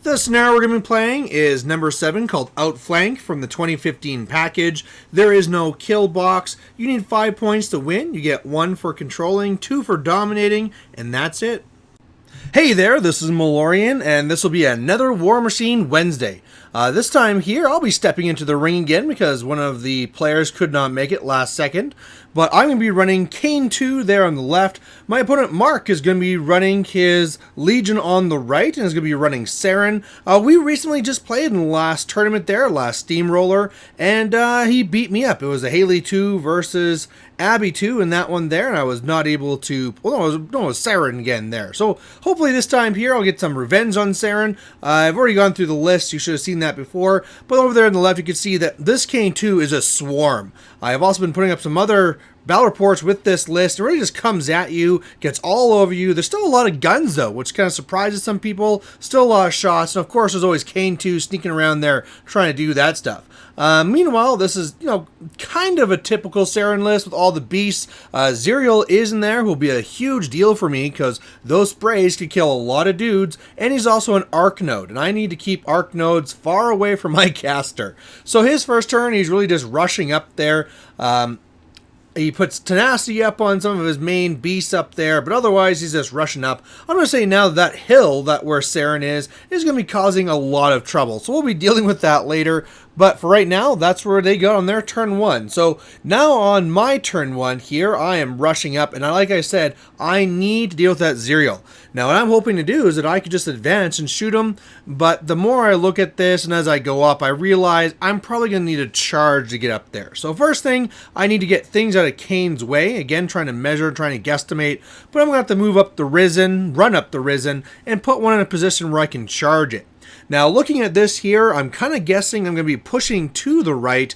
The scenario we're going to be playing is number 7, called Outflank, from the 2015 package. There is no kill box. You need 5 points to win. You get 1 for controlling, 2 for dominating, and that's it. Hey there, this is Malorian, and this will be another War Machine Wednesday. This time here, I'll be stepping into the ring again because one of the players could not make it last second. But I'm going to be running Caine2 there on the left. My opponent Mark is going to be running his Legion on the right, and is going to be running Saeryn. We recently just played in the last tournament there, last Steamroller, and he beat me up. It was a Haley 2 versus Abby 2 in that one there, and I was not able to... Well, it was Saeryn again there. So hopefully this time here I'll get some revenge on Saeryn. I've already gone through the list. You should have seen that before. But over there on the left you can see that this Caine2 is a swarm. I've also been putting up some other battle reports with this list. It really just comes at you, gets all over you. There's still a lot of guns though, which kind of surprises some people. Still a lot of shots, and of course there's always Caine2 sneaking around there trying to do that stuff. Meanwhile, this is, kind of a typical Saeryn list with all the beasts. Zerial is in there, who will be a huge deal for me because those sprays could kill a lot of dudes, and he's also an arc node, and I need to keep arc nodes far away from my caster. So his first turn, he's really just rushing up there. He puts tenacity up on some of his main beasts up there, but otherwise he's just rushing up. I'm going to say now that hill that where Saeryn is going to be causing a lot of trouble. So we'll be dealing with that later. But for right now, that's where they go on their turn 1. So now on my turn 1 here, I am rushing up. And like I said, I need to deal with that Zerial. Now what I'm hoping to do is that I could just advance and shoot him. But the more I look at this and as I go up, I realize I'm probably going to need a charge to get up there. So first thing, I need to get things out of Caine's way. Again, trying to measure, trying to guesstimate. But I'm going to have to move up the Risen, run up the Risen, and put one in a position where I can charge it. Now, looking at this here, I'm kind of guessing I'm going to be pushing to the right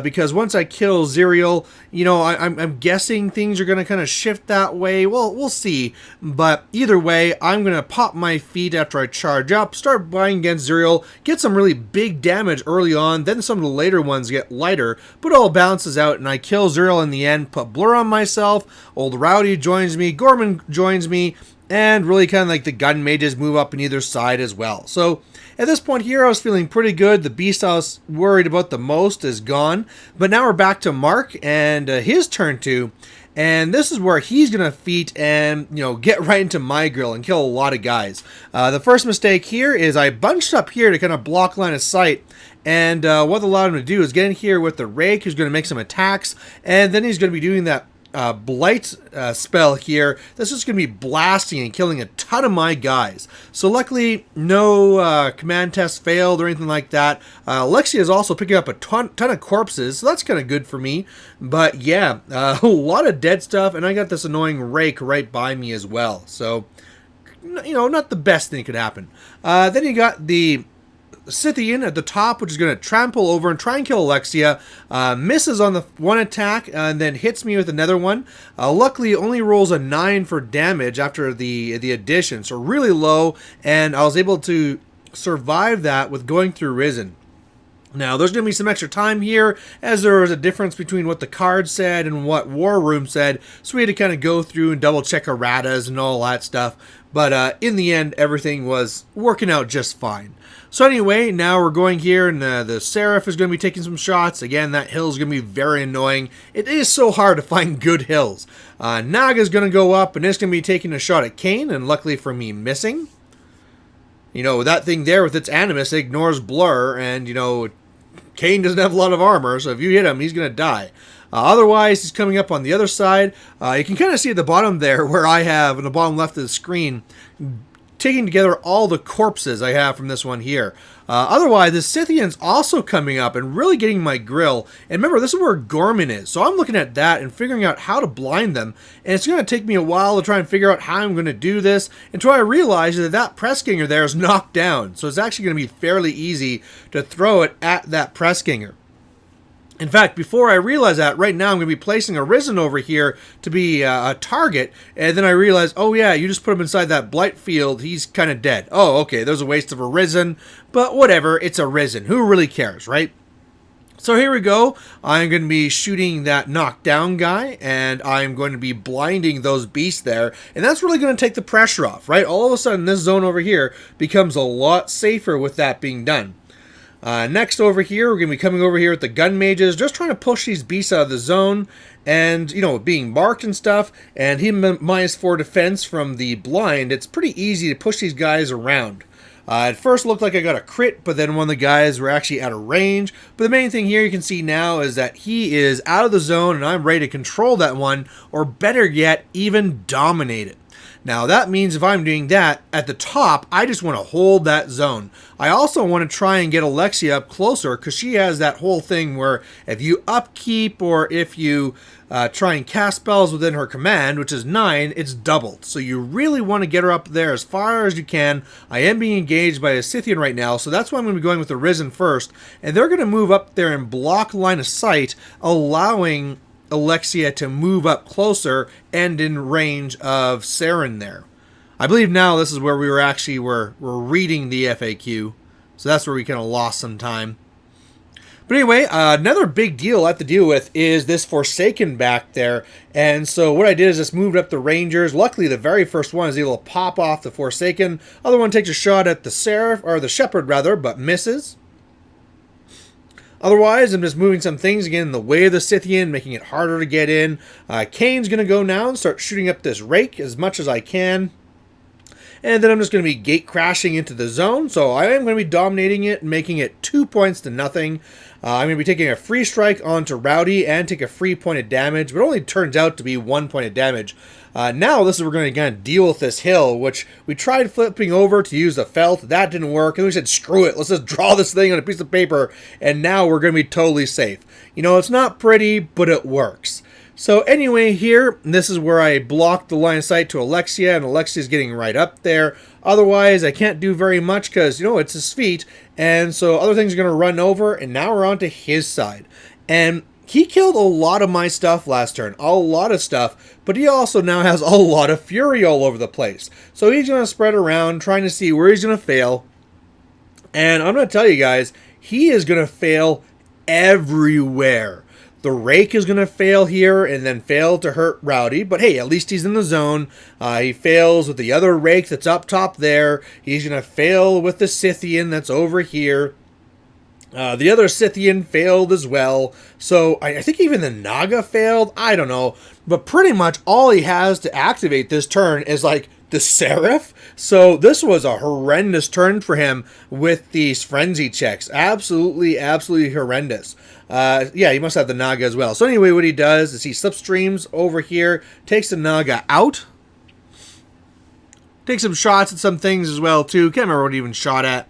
because once I kill Zerial, I'm guessing things are going to kind of shift that way. Well, we'll see. But either way, I'm going to pop my feet after I charge up, start buying against Zerial, get some really big damage early on, then some of the later ones get lighter, but it all balances out, and I kill Zerial in the end, put Blur on myself, Old Rowdy joins me, Gorman joins me, and really kind of like the gun mages move up on either side as well. So at this point here, I was feeling pretty good. The beast I was worried about the most is gone. But now we're back to Mark and his turn 2. And this is where he's going to feat and, get right into my grill and kill a lot of guys. The first mistake here is I bunched up here to kind of block line of sight. And what allowed him to do is get in here with the rake, who's going to make some attacks. And then he's going to be doing that blight spell here. That's just going to be blasting and killing a ton of my guys. So luckily, no command test failed or anything like that. Alexia is also picking up a ton of corpses, so that's kind of good for me. But yeah, a lot of dead stuff, and I got this annoying rake right by me as well. So, not the best thing that could happen. Then you got the Scythian at the top, which is going to trample over and try and kill Alexia. Misses on the one attack and then hits me with another one. Luckily, it only rolls a 9 for damage after the addition, so really low, and I was able to survive that with going through Risen. Now, there's going to be some extra time here, as there was a difference between what the card said and what War Room said, so we had to kind of go through and double-check erratas and all that stuff. But in the end, everything was working out just fine. So anyway, now we're going here, and the Seraph is going to be taking some shots. Again, that hill is going to be very annoying. It is so hard to find good hills. Naga's going to go up, and it's going to be taking a shot at Caine, and luckily for me, missing. That thing there with its animus ignores Blur, and, Caine doesn't have a lot of armor, so if you hit him, he's going to die. Otherwise, he's coming up on the other side. You can kind of see at the bottom there where I have, on the bottom left of the screen, taking together all the corpses I have from this one here. Otherwise, the Scythian's also coming up and really getting my grill. And remember, this is where Gorman is. So I'm looking at that and figuring out how to blind them. And it's going to take me a while to try and figure out how I'm going to do this until I realize that that Pressganger there is knocked down. So it's actually going to be fairly easy to throw it at that Pressganger. In fact, before I realize that, right now I'm going to be placing a Risen over here to be a target, and then I realize, oh yeah, you just put him inside that Blight field, he's kind of dead. Oh, okay, there's a waste of a Risen, but whatever, it's a Risen. Who really cares, right? So here we go. I'm going to be shooting that knockdown guy, and I'm going to be blinding those beasts there, and that's really going to take the pressure off, right? All of a sudden, this zone over here becomes a lot safer with that being done. Next over here, we're going to be coming over here with the gun mages, just trying to push these beasts out of the zone, and, you know, being marked and stuff, and him -4 defense from the blind, it's pretty easy to push these guys around. At first it looked like I got a crit, but then one of the guys were actually out of range. But the main thing here you can see now is that he is out of the zone, and I'm ready to control that one, or better yet, even dominate it. Now that means if I'm doing that, at the top, I just want to hold that zone. I also want to try and get Alexia up closer, because she has that whole thing where if you upkeep or if you try and cast spells within her command, which is 9, it's doubled. So you really want to get her up there as far as you can. I am being engaged by a Scythian right now, so that's why I'm going to be going with the Risen first. And they're going to move up there and block line of sight, allowing Alexia to move up closer and in range of Saeryn there. I believe now this is where we were actually we're reading the FAQ, so that's where we kind of lost some time. But anyway, another big deal I have to deal with is this Forsaken back there, and so what I did is just moved up the Rangers. Luckily, the very first one is able to pop off the Forsaken. Other one takes a shot at the Seraph, or the Shepherd rather, but misses. Otherwise, I'm just moving some things again in the way of the Scythian, making it harder to get in. Caine's going to go now and start shooting up this Rake as much as I can. And then I'm just going to be gate crashing into the zone. So I am going to be dominating it and making it 2 points to nothing. I'm going to be taking a free strike onto Rowdy and take a free point of damage, but it only turns out to be 1 point of damage. Now this is where we're going to kind of deal with this hill, which we tried flipping over to use the felt. That didn't work, and we said, screw it, let's just draw this thing on a piece of paper, and now we're going to be totally safe. You know, it's not pretty, but it works. So anyway, here, this is where I blocked the line of sight to Alexia, and Alexia's getting right up there. Otherwise, I can't do very much because, you know, it's his feet, and so other things are going to run over, and now we're on to his side. And he killed a lot of my stuff last turn, a lot of stuff, but he also now has a lot of fury all over the place. So he's going to spread around, trying to see where he's going to fail. And I'm going to tell you guys, he is going to fail everywhere. The Rake is going to fail here and then fail to hurt Rowdy. But hey, at least he's in the zone. He fails with the other Rake that's up top there. He's going to fail with the Scythian that's over here. The other Scythian failed as well. So I think even the Naga failed. I don't know. But pretty much all he has to activate this turn is like the Seraph. So this was a horrendous turn for him with these frenzy checks. Absolutely, absolutely horrendous. Yeah, he must have the Naga as well. So anyway, what he does is he slipstreams over here, takes the Naga out. Takes some shots at some things as well, too. Can't remember what he even shot at.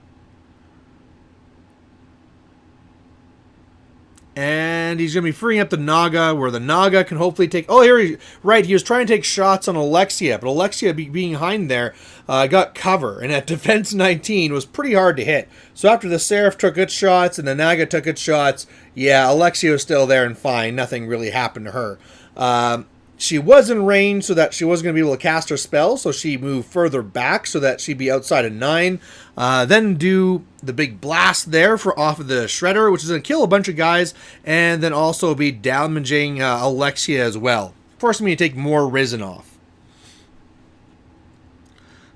And he's going to be freeing up the Naga, where the Naga can hopefully take... Oh, here he... Right, he was trying to take shots on Alexia, but Alexia being behind there got cover. And at defense 19 was pretty hard to hit. So after the Seraph took its shots and the Naga took its shots, yeah, Alexia was still there and fine. Nothing really happened to her. She was in range so that she wasn't going to be able to cast her spell, so she moved further back so that she'd be outside of 9. Then do the big blast there for off of the Shredder, which is going to kill a bunch of guys, and then also be damaging Alexia as well, forcing me to take more Risen off.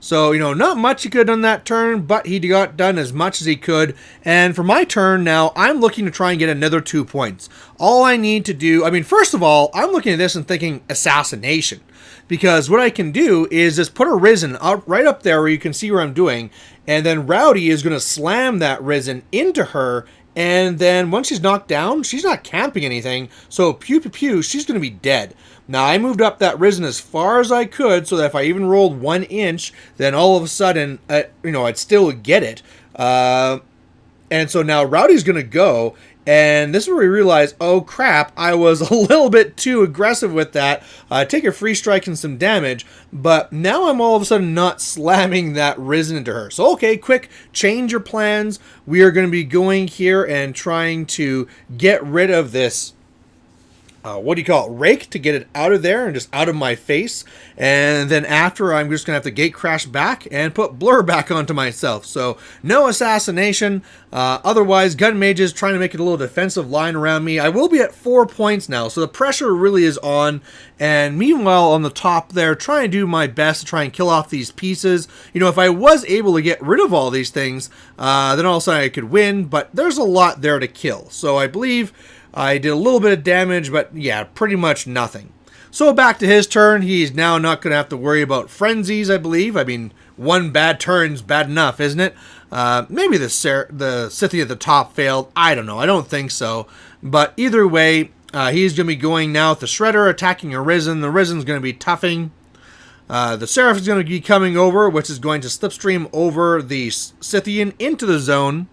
So, you know, not much he could have done that turn, but he got done as much as he could. And for my turn now, I'm looking to try and get another 2 points. All I need to do, I mean, first of all, I'm looking at this and thinking Assassination. Because what I can do is just put a Risen up, right up there where you can see where I'm doing. And then Rowdy is going to slam that Risen into her. And then once she's knocked down, she's not camping anything. So pew pew pew, she's going to be dead. Now, I moved up that Risen as far as I could so that if I even rolled 1 inch, then all of a sudden, you know, I'd still get it. And so now Rowdy's going to go, And this is where we realize, oh crap, I was a little bit too aggressive with that. Take a free strike and some damage, but now I'm all of a sudden not slamming that Risen into her. So okay, quick, change your plans. We are going to be going here and trying to get rid of this what do you call it, rake, to get it out of there and just out of my face. And then after, I'm just going to have to gate crash back and put blur back onto myself. So no assassination. Otherwise, gun mages trying to make it a little defensive line around me. I will be at 4 points now, so the pressure really is on. And meanwhile, on the top there, trying to do my best to try and kill off these pieces. You know, if I was able to get rid of all these things, then all of a sudden I could win. But there's a lot there to kill. So I believe I did a little bit of damage, but yeah, pretty much nothing. So back to his turn. He's now not going to have to worry about frenzies, I believe. I mean, one bad turn's bad enough, isn't it? Maybe the Scythian at the top failed. I don't know. I don't think so. But either way, he's going to be going now with the Shredder, attacking a Risen. The Risen's going to be toughing. The Seraph is going to be coming over, which is going to slipstream over the Scythian into the zone,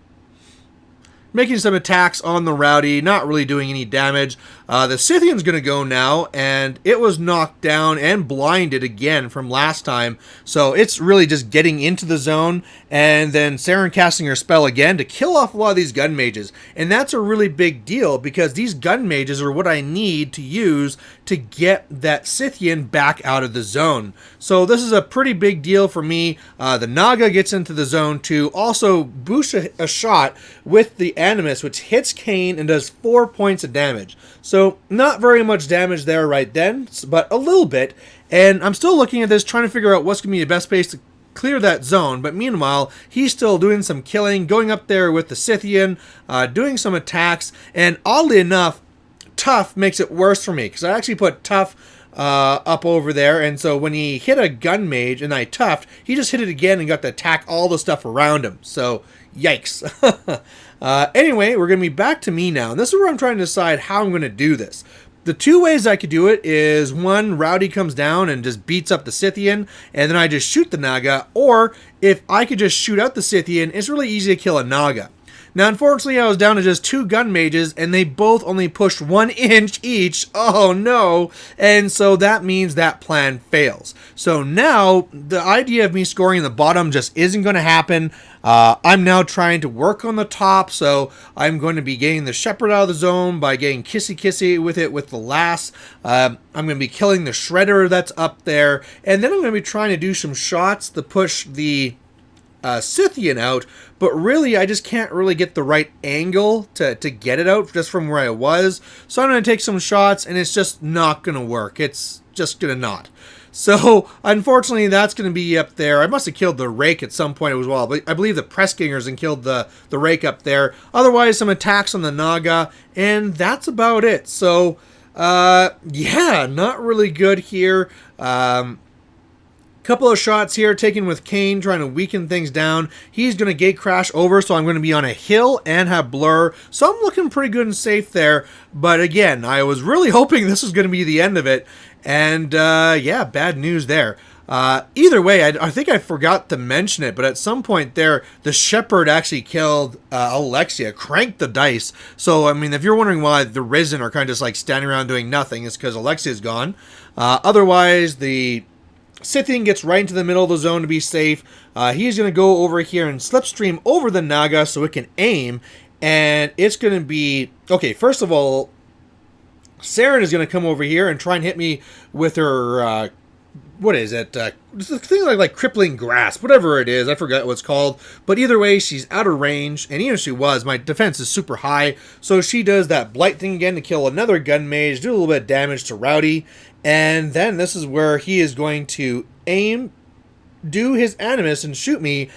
making some attacks on the Rowdy, not really doing any damage. The Scythian's going to go now, and it was knocked down and blinded again from last time. So it's really just getting into the zone, and then Saeryn casting her spell again to kill off a lot of these gun mages. And that's a really big deal, because these gun mages are what I need to use to get that Scythian back out of the zone. So this is a pretty big deal for me. The Naga gets into the zone to also boost a shot with the Animus, which hits Caine and does 4 points of damage. So not very much damage there right then, but a little bit. And I'm still looking at this, trying to figure out what's going to be the best place to clear that zone. But meanwhile, he's still doing some killing, going up there with the Scythian, doing some attacks. And oddly enough, Tough makes it worse for me, because I actually put Tough up over there, and so when he hit a gun mage and I toughed, he just hit it again and got to attack all the stuff around him. So yikes. Anyway, we're going to be back to me now, and this is where I'm trying to decide how I'm going to do this. The two ways I could do it is, one, Rowdy comes down and just beats up the Scythian, and then I just shoot the Naga, or if I could just shoot out the Scythian, it's really easy to kill a Naga. Now, unfortunately, I was down to just 2 gun mages, and they both only pushed 1 inch each. Oh, no. And so that means that plan fails. So now, the idea of me scoring in the bottom just isn't going to happen. I'm now trying to work on the top, so I'm going to be getting the Shepherd out of the zone by getting kissy-kissy with it with the Lass. I'm going to be killing the Shredder that's up there, and then I'm going to be trying to do some shots to push the Scythian out, but really I just can't really get the right angle to get it out just from where I was. So I'm going to take some shots, and it's just not going to work. It's just going to not. So unfortunately, that's going to be up there. I must have killed the Rake at some point as well, but I believe the Pressgangers and killed the Rake up there. Otherwise, some attacks on the Naga, and that's about it. So yeah, not really good here. Couple of shots here taken with Caine, trying to weaken things down. He's going to gate crash over, so I'm going to be on a hill and have blur. So I'm looking pretty good and safe there. But again, I was really hoping this was going to be the end of it. And yeah, bad news there. Either way, I think I forgot to mention it, but at some point there, the Shepherd actually killed Alexia, cranked the dice. So, I mean, if you're wondering why the Risen are kind of just like standing around doing nothing, it's because Alexia's gone. Otherwise, the Scythian gets right into the middle of the zone to be safe. He's going to go over here and slipstream over the Naga so it can aim. And it's going to be... Okay, first of all, Saeryn is going to come over here and try and hit me with her... what is it? It's a thing like crippling grasp, whatever it is. I forgot what it's called. But either way, she's out of range. And even if she was, my defense is super high. So she does that blight thing again to kill another gun mage, do a little bit of damage to Rowdy. And then this is where he is going to aim, do his Animus, and shoot me.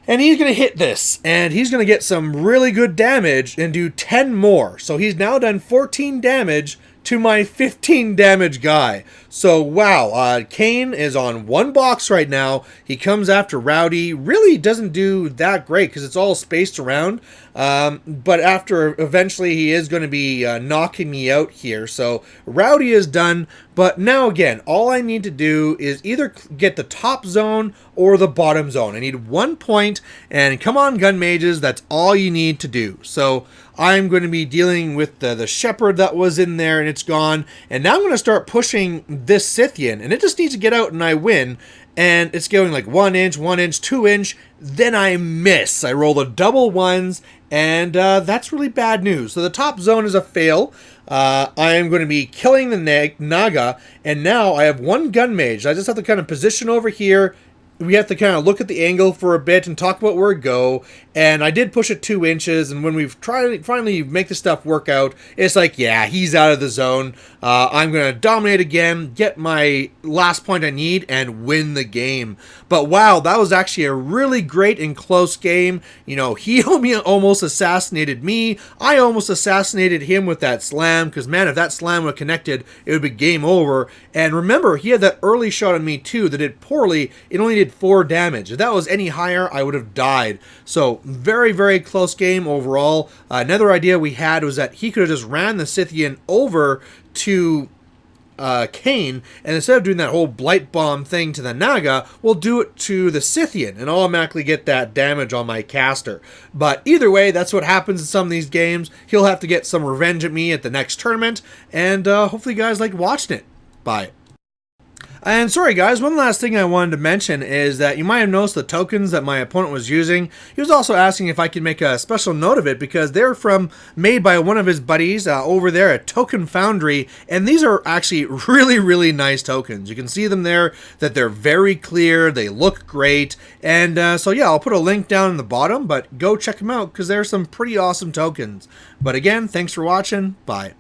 And he's going to hit this. And he's going to get some really good damage and do 10 more. So he's now done 14 damage to my 15 damage guy. So, wow, Caine is on 1 box right now. He comes after Rowdy. Really doesn't do that great because it's all spaced around. But after, eventually, he is going to be knocking me out here. So, Rowdy is done. But now, again, all I need to do is either get the top zone or the bottom zone. I need 1 point, and come on, gun mages, that's all you need to do. So, I'm going to be dealing with the shepherd that was in there, and it's gone. And now I'm going to start pushing this Scythian, and it just needs to get out, and I win. And it's going like 1 inch, 1 inch, 2 inch. Then I miss. I roll the double ones, and that's really bad news. So the top zone is a fail. I am going to be killing the Naga, and now I have one gun mage. I just have to kind of position over here. We have to kind of look at the angle for a bit and talk about where it go. And I did push it 2 inches, and when we've tried finally make the stuff work out, it's like, yeah, he's out of the zone. I'm going to dominate again, get my last point I need, and win the game. But wow, that was actually a really great and close game. You know, he almost assassinated me. I almost assassinated him with that slam, because man, if that slam would have connected, it would be game over. And remember, he had that early shot on me too that did poorly. It only did 4 damage. If that was any higher, I would have died. So very, very close game overall. Another idea we had was that he could have just ran the Scythian over to Caine, and instead of doing that whole blight bomb thing to the Naga, we'll do it to the Scythian and automatically get that damage on my caster. But either way, that's what happens in some of these games. He'll have to get some revenge at me at the next tournament, and hopefully you guys liked watching it. Bye. And sorry guys, one last thing I wanted to mention is that you might have noticed the tokens that my opponent was using. He was also asking if I could make a special note of it because they're made by one of his buddies over there at Token Foundry, and these are actually really, really nice tokens. You can see them there, that they're very clear, they look great, and so yeah, I'll put a link down in the bottom, but go check them out because they're some pretty awesome tokens. But again, thanks for watching, bye.